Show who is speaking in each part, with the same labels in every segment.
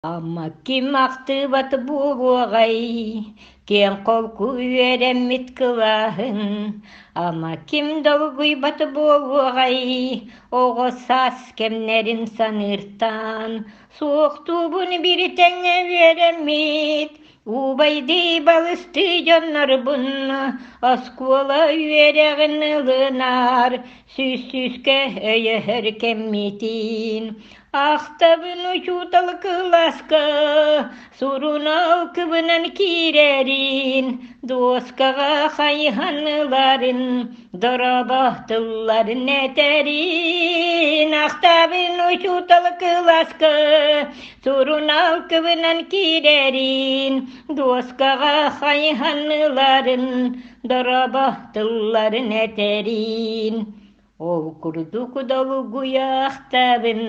Speaker 1: Amma kim aktı batı buğay, ken kol kuverem mit kılahın. Amma kim dolguy batı buğay, oğo sas kemlerin sanırtan. Soğuktubun bir tenge veremit, ubay balısты jonlar bun, askuala yüreğin ılınar, süske öyer kemmitin. Ахтабын учутал кыласка, сурунал кыбынан кирерин, доскага хайханларын, дорабахтылларын этерин. Ахтабын учутал кыласка, сурунал кыбынан кирерин, доскага хайханларын, дорабахтылларын этерин. Ол курдук долу гуяхтабын,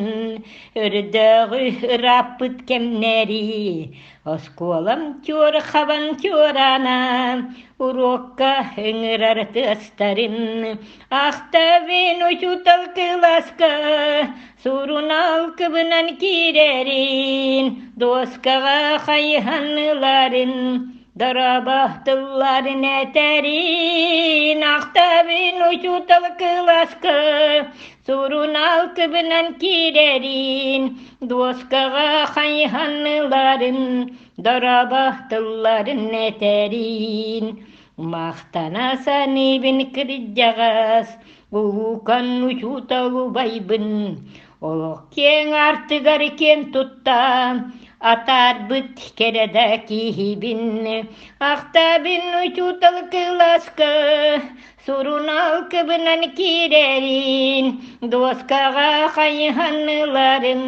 Speaker 1: өрдөгү раппыт кемнери, осколам тюр хабан тюрана, урокка ыңырар тыстарын, ахтабын учутал кыласка, сурунал кыбынан кирерин, доскага хайханларын, дарабахтылларын этерин. Ахтабын учутал кыласка, сурунал кыбынан кирерин, доскага хайханларын, дарабахтылларын этерин. Мақтанаса небін кірджағас, ұлукан учуталу байбын, олық кен артыгар кен тұтта, атар быт кереда кихибин. Ахтабын учутал кыласка, сурунал кыбынан кирерин, доскага хайханларын,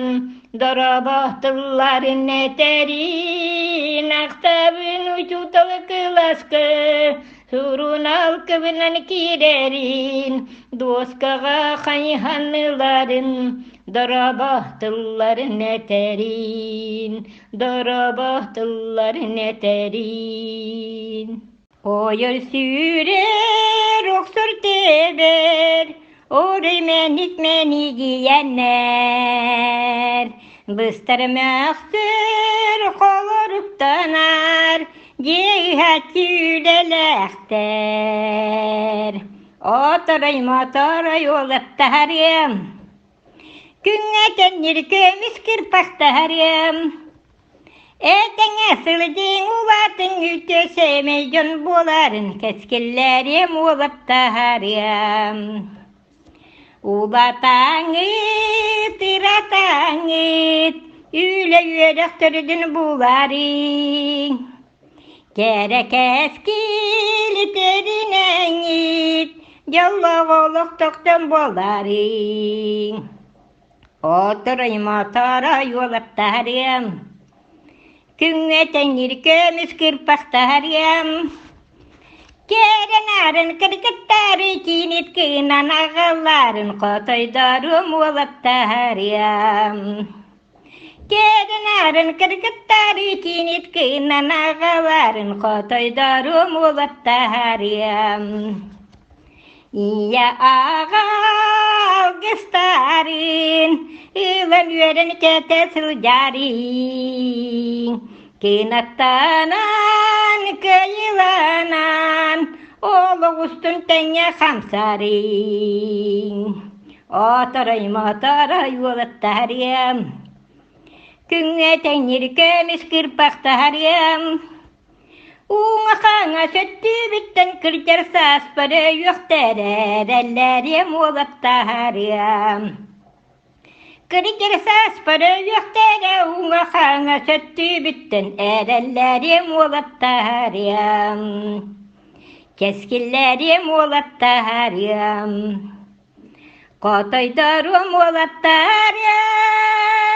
Speaker 1: дарабахтылларын этерин. Ахтабын учутал кыласка, сурунал кыбынан кирерин, доскага хайханларын, дарабахтылларын этерин, дарабахтылларын этерин. Ойыр сүйрер, оксор тебер, орымен итмени киеннер. Быстыр мәқтір қолырыптанар, жейхат түйделәқтер. Отырай моторай олаттарым, күңәтен еркеміз кірпақтарым. Әтеңе сылдың улатын үтесеме жон боларын, кәскелләрем олаттарым. Улатаңыт, иратаңыт, үйле үйеректірдің бұларың. Кәрі кәскелітерінәңіт, жолла олық тоқтан боларың. Отырай мотора юлаттарым, күңетен еркеміз кірпақтарым. Керенарын кіргіттары кинет кынан ағаларын қотойдарым олаттарым. Керенарын кіргіттары кинет кынан ағаларын қотойдарым олаттарым. Ия ағал гыстарын, ылан өрін кетесіл жарың. Кинаттанан, көйіланан, олы ұстын тәңе қамсарың. Отырай моторай олаттарым, күңетен еркеміз кірпақтарым. Уңа қаңа сөтті біттен кірдер саспыры өқтер әрәлләрем олаттарым. Кірдер саспыры өқтер уңа қаңа сөтті біттен әрәлләрем олаттарым. Кескілләрем олаттарым, қотойдарым олаттарым.